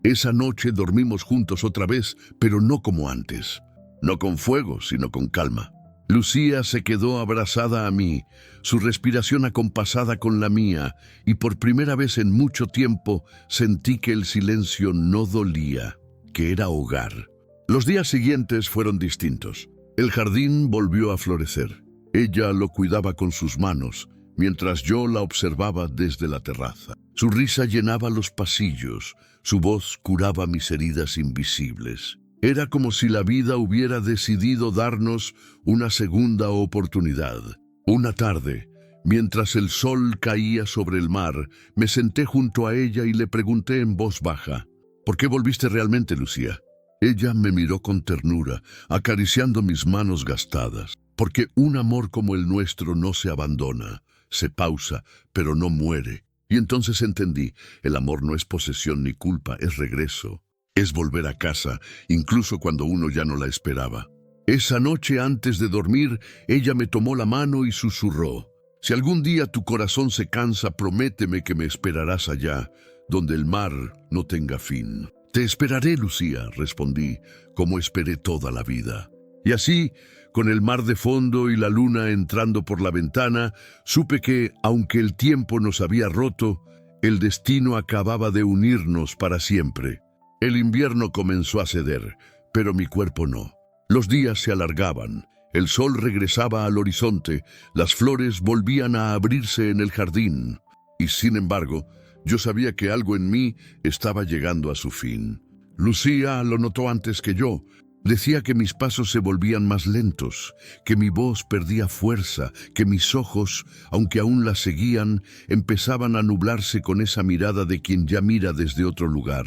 Esa noche dormimos juntos otra vez, pero no como antes. No con fuego, sino con calma. Lucía se quedó abrazada a mí, su respiración acompasada con la mía, y por primera vez en mucho tiempo sentí que el silencio no dolía, que era hogar. Los días siguientes fueron distintos. El jardín volvió a florecer. Ella lo cuidaba con sus manos, mientras yo la observaba desde la terraza. Su risa llenaba los pasillos, su voz curaba mis heridas invisibles. Era como si la vida hubiera decidido darnos una segunda oportunidad. Una tarde, mientras el sol caía sobre el mar, me senté junto a ella y le pregunté en voz baja: «¿Por qué volviste realmente, Lucía?». Ella me miró con ternura, acariciando mis manos gastadas. «Porque un amor como el nuestro no se abandona, se pausa, pero no muere». Y entonces entendí, el amor no es posesión ni culpa, es regreso. Es volver a casa, incluso cuando uno ya no la esperaba. Esa noche antes de dormir, ella me tomó la mano y susurró: «Si algún día tu corazón se cansa, prométeme que me esperarás allá, donde el mar no tenga fin». «Te esperaré, Lucía», respondí, «como esperé toda la vida». Y así, con el mar de fondo y la luna entrando por la ventana, supe que, aunque el tiempo nos había roto, el destino acababa de unirnos para siempre. El invierno comenzó a ceder, pero mi cuerpo no. Los días se alargaban, el sol regresaba al horizonte, las flores volvían a abrirse en el jardín. Y sin embargo, yo sabía que algo en mí estaba llegando a su fin. Lucía lo notó antes que yo. Decía que mis pasos se volvían más lentos, que mi voz perdía fuerza, que mis ojos, aunque aún la seguían, empezaban a nublarse con esa mirada de quien ya mira desde otro lugar.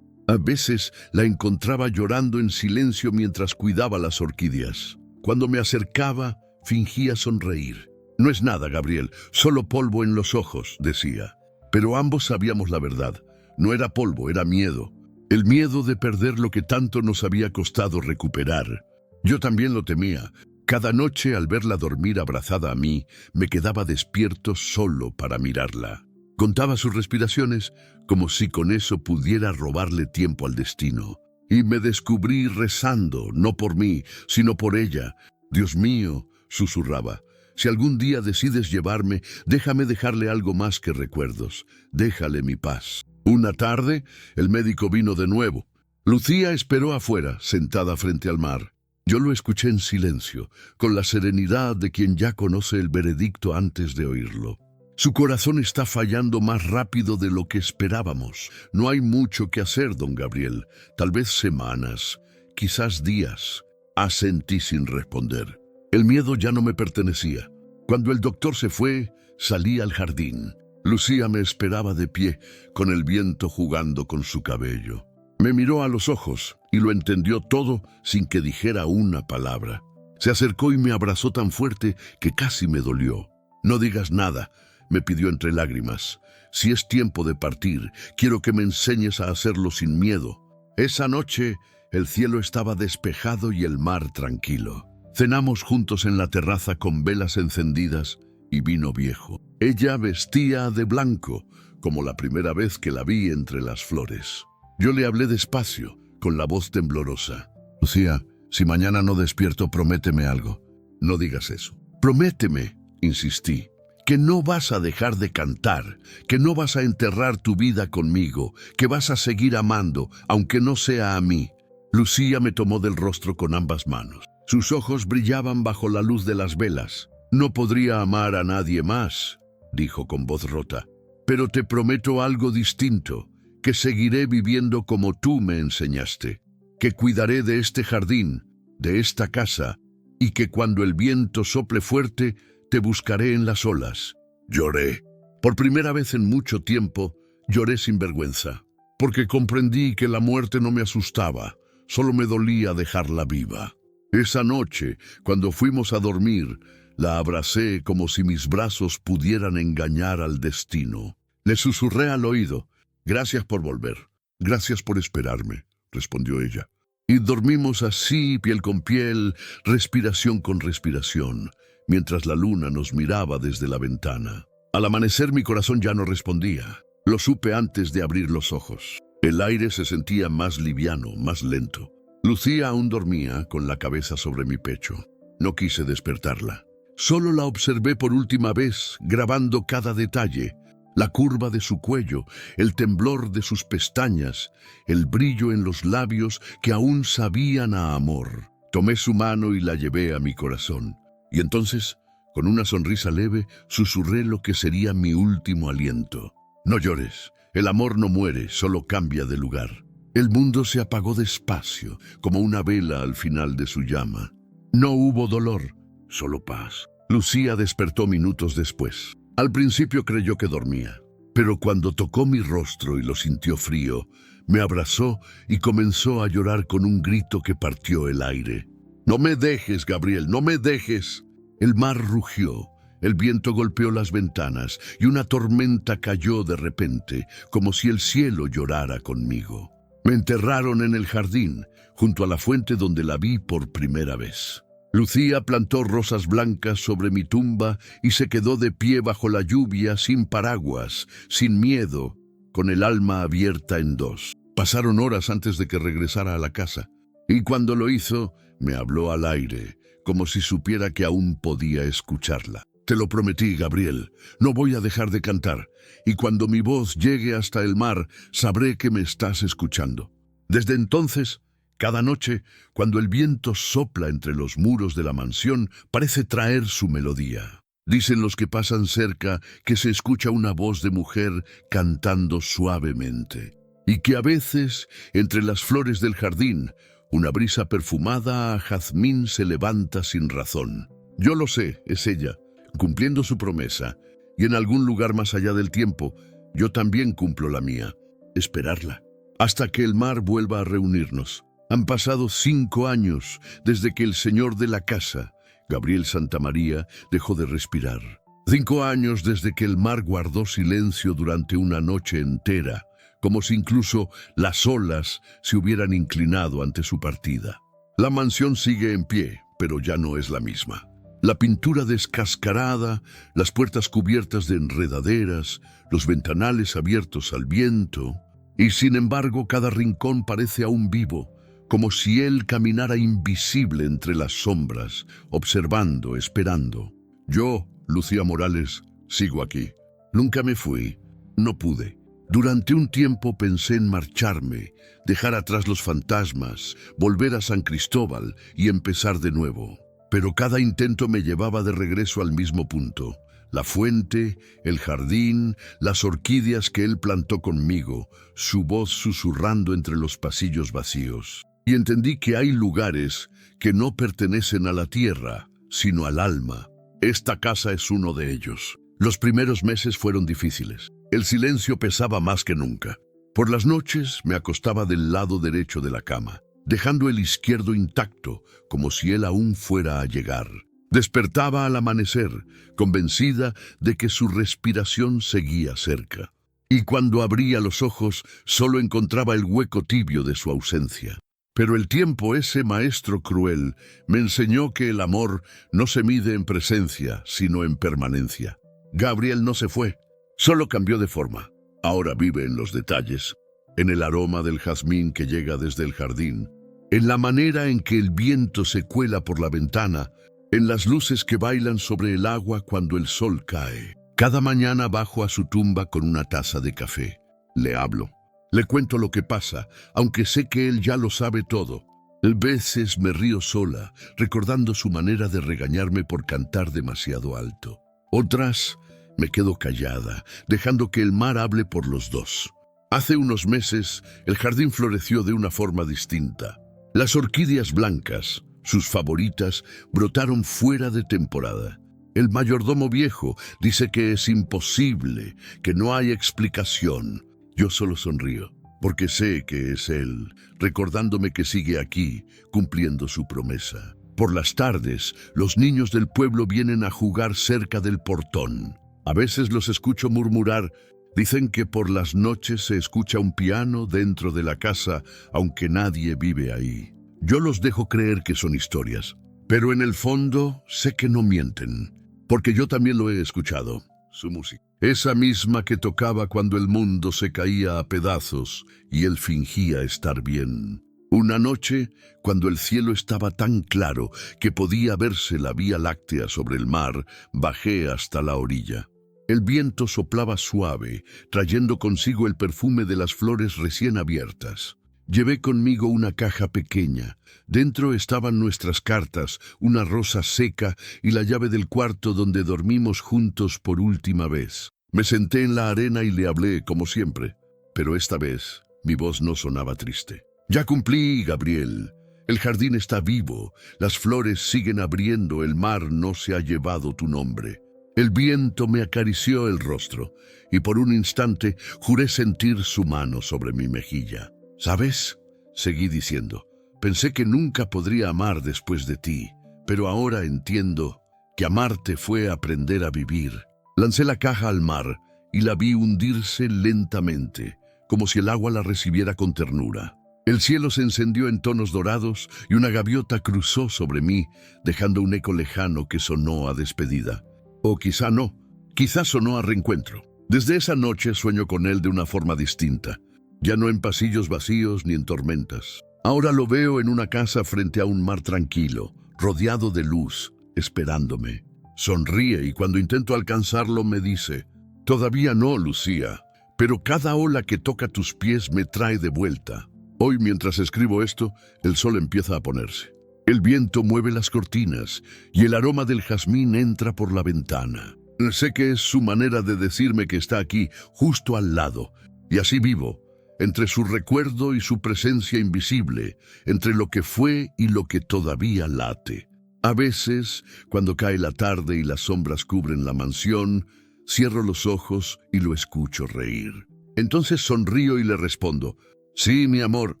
A veces la encontraba llorando en silencio mientras cuidaba las orquídeas. Cuando me acercaba, fingía sonreír. «No es nada, Gabriel, solo polvo en los ojos», decía. Pero ambos sabíamos la verdad. No era polvo, era miedo. El miedo de perder lo que tanto nos había costado recuperar. Yo también lo temía. Cada noche, al verla dormir abrazada a mí, me quedaba despierto solo para mirarla. Contaba sus respiraciones como si con eso pudiera robarle tiempo al destino. Y me descubrí rezando, no por mí, sino por ella. «Dios mío», susurraba, «si algún día decides llevarme, déjame dejarle algo más que recuerdos. Déjale mi paz». Una tarde, el médico vino de nuevo. Lucía esperó afuera, sentada frente al mar. Yo lo escuché en silencio, con la serenidad de quien ya conoce el veredicto antes de oírlo. «Su corazón está fallando más rápido de lo que esperábamos. No hay mucho que hacer, don Gabriel. Tal vez semanas, quizás días». Asentí sin responder. El miedo ya no me pertenecía. Cuando el doctor se fue, salí al jardín. Lucía me esperaba de pie, con el viento jugando con su cabello. Me miró a los ojos y lo entendió todo sin que dijera una palabra. Se acercó y me abrazó tan fuerte que casi me dolió. «No digas nada», me pidió entre lágrimas. «Si es tiempo de partir, quiero que me enseñes a hacerlo sin miedo». Esa noche, el cielo estaba despejado y el mar tranquilo. Cenamos juntos en la terraza con velas encendidas y vino viejo. Ella vestía de blanco, como la primera vez que la vi entre las flores. Yo le hablé despacio, con la voz temblorosa. «Lucía, si mañana no despierto, prométeme algo». «No digas eso». «Prométeme», insistí, «que no vas a dejar de cantar, que no vas a enterrar tu vida conmigo, que vas a seguir amando, aunque no sea a mí». Lucía me tomó del rostro con ambas manos. Sus ojos brillaban bajo la luz de las velas. «No podría amar a nadie más», dijo con voz rota, «pero te prometo algo distinto, que seguiré viviendo como tú me enseñaste, que cuidaré de este jardín, de esta casa, y que cuando el viento sople fuerte, te buscaré en las olas. Lloré. Por primera vez en mucho tiempo, lloré sin vergüenza, porque comprendí que la muerte no me asustaba, solo me dolía dejarla viva. Esa noche, cuando fuimos a dormir, la abracé como si mis brazos pudieran engañar al destino. Le susurré al oído: «Gracias por volver, gracias por esperarme», respondió ella. Y dormimos así, piel con piel, respiración con respiración, mientras la luna nos miraba desde la ventana. Al amanecer mi corazón ya no respondía. Lo supe antes de abrir los ojos. El aire se sentía más liviano, más lento. Lucía aún dormía, con la cabeza sobre mi pecho. No quise despertarla. Solo la observé por última vez, grabando cada detalle: la curva de su cuello, el temblor de sus pestañas, el brillo en los labios que aún sabían a amor. Tomé su mano y la llevé a mi corazón. Y entonces, con una sonrisa leve, susurré lo que sería mi último aliento: «No llores, el amor no muere, solo cambia de lugar». El mundo se apagó despacio, como una vela al final de su llama. No hubo dolor, solo paz. Lucía despertó minutos después. Al principio creyó que dormía, pero cuando tocó mi rostro y lo sintió frío, me abrazó y comenzó a llorar con un grito que partió el aire. «No me dejes, Gabriel, no me dejes». El mar rugió, el viento golpeó las ventanas y una tormenta cayó de repente, como si el cielo llorara conmigo. Me enterraron en el jardín, junto a la fuente donde la vi por primera vez. Lucía plantó rosas blancas sobre mi tumba y se quedó de pie bajo la lluvia, sin paraguas, sin miedo, con el alma abierta en dos. Pasaron horas antes de que regresara a la casa, y cuando lo hizo, me habló al aire, como si supiera que aún podía escucharla. «Te lo prometí, Gabriel, no voy a dejar de cantar, y cuando mi voz llegue hasta el mar, sabré que me estás escuchando». Desde entonces, cada noche, cuando el viento sopla entre los muros de la mansión, parece traer su melodía. Dicen los que pasan cerca que se escucha una voz de mujer cantando suavemente, y que a veces, entre las flores del jardín, una brisa perfumada a jazmín se levanta sin razón. Yo lo sé, es ella, cumpliendo su promesa, y en algún lugar más allá del tiempo, yo también cumplo la mía: esperarla, hasta que el mar vuelva a reunirnos. Han pasado 5 años desde que el señor de la casa, Gabriel Santamaría, dejó de respirar. 5 años desde que el mar guardó silencio durante una noche entera, como si incluso las olas se hubieran inclinado ante su partida. La mansión sigue en pie, pero ya no es la misma. La pintura descascarada, las puertas cubiertas de enredaderas, los ventanales abiertos al viento, y sin embargo cada rincón parece aún vivo, como si él caminara invisible entre las sombras, observando, esperando. Yo, Lucía Morales, sigo aquí. Nunca me fui, no pude. Durante un tiempo pensé en marcharme, dejar atrás los fantasmas, volver a San Cristóbal y empezar de nuevo. Pero cada intento me llevaba de regreso al mismo punto: la fuente, el jardín, las orquídeas que él plantó conmigo, su voz susurrando entre los pasillos vacíos. Y entendí que hay lugares que no pertenecen a la tierra, sino al alma. Esta casa es uno de ellos. Los primeros meses fueron difíciles. El silencio pesaba más que nunca. Por las noches me acostaba del lado derecho de la cama, dejando el izquierdo intacto, como si él aún fuera a llegar. Despertaba al amanecer, convencida de que su respiración seguía cerca. Y cuando abría los ojos, solo encontraba el hueco tibio de su ausencia. Pero el tiempo, ese maestro cruel, me enseñó que el amor no se mide en presencia, sino en permanencia. Gabriel no se fue, solo cambió de forma. Ahora vive en los detalles, en el aroma del jazmín que llega desde el jardín, en la manera en que el viento se cuela por la ventana, en las luces que bailan sobre el agua cuando el sol cae. Cada mañana bajo a su tumba con una taza de café. Le hablo, le cuento lo que pasa, aunque sé que él ya lo sabe todo. A veces me río sola, recordando su manera de regañarme por cantar demasiado alto. Otras, me quedo callada, dejando que el mar hable por los dos. Hace unos meses, el jardín floreció de una forma distinta. Las orquídeas blancas, Sus favoritas brotaron fuera de temporada. El mayordomo viejo dice que es imposible, que no hay explicación. Yo solo sonrío, porque sé que es él, recordándome que sigue aquí, cumpliendo su promesa. Por las tardes, los niños del pueblo vienen a jugar cerca del portón. A veces los escucho murmurar. Dicen que por las noches se escucha un piano dentro de la casa, aunque nadie vive ahí. Yo los dejo creer que son historias, pero en el fondo sé que no mienten, porque yo también lo he escuchado, su música. Esa misma que tocaba cuando el mundo se caía a pedazos y él fingía estar bien. Una noche, cuando el cielo estaba tan claro que podía verse la Vía Láctea sobre el mar, bajé hasta la orilla. El viento soplaba suave, trayendo consigo el perfume de las flores recién abiertas. Llevé conmigo una caja pequeña. Dentro estaban nuestras cartas, una rosa seca y la llave del cuarto donde dormimos juntos por última vez. Me senté en la arena y le hablé como siempre, pero esta vez mi voz no sonaba triste. Ya cumplí, Gabriel. El jardín está vivo, las flores siguen abriendo, el mar no se ha llevado tu nombre. El viento me acarició el rostro y por un instante juré sentir su mano sobre mi mejilla. ¿Sabes?, seguí diciendo, pensé que nunca podría amar después de ti, pero ahora entiendo que amarte fue aprender a vivir. Lancé la caja al mar y la vi hundirse lentamente, como si el agua la recibiera con ternura. El cielo se encendió en tonos dorados y una gaviota cruzó sobre mí, dejando un eco lejano que sonó a despedida. O quizá no, quizá sonó a reencuentro. Desde esa noche sueño con él de una forma distinta, ya no en pasillos vacíos ni en tormentas. Ahora lo veo en una casa frente a un mar tranquilo, rodeado de luz, esperándome. Sonríe y cuando intento alcanzarlo me dice, «Todavía no, Lucía, pero cada ola que toca tus pies me trae de vuelta». Hoy, mientras escribo esto, el sol empieza a ponerse. El viento mueve las cortinas y el aroma del jazmín entra por la ventana. Sé que es su manera de decirme que está aquí, justo al lado, y así vivo, entre su recuerdo y su presencia invisible, entre lo que fue y lo que todavía late. A veces, cuando cae la tarde y las sombras cubren la mansión, cierro los ojos y lo escucho reír. Entonces sonrío y le respondo, «Sí, mi amor,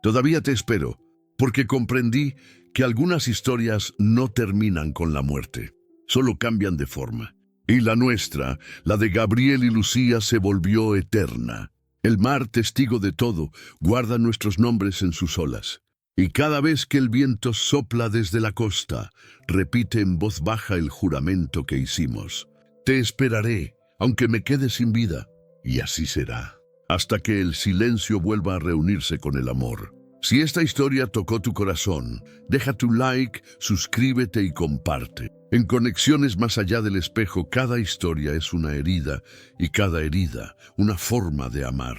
todavía te espero, porque comprendí que algunas historias no terminan con la muerte, solo cambian de forma. Y la nuestra, la de Gabriel y Lucía, se volvió eterna. El mar, testigo de todo, guarda nuestros nombres en sus olas. Y cada vez que el viento sopla desde la costa, repite en voz baja el juramento que hicimos. Te esperaré, aunque me quede sin vida. Y así será, hasta que el silencio vuelva a reunirse con el amor. Si esta historia tocó tu corazón, deja tu like, suscríbete y comparte. En Conexiones Más Allá del Espejo, cada historia es una herida y cada herida una forma de amar.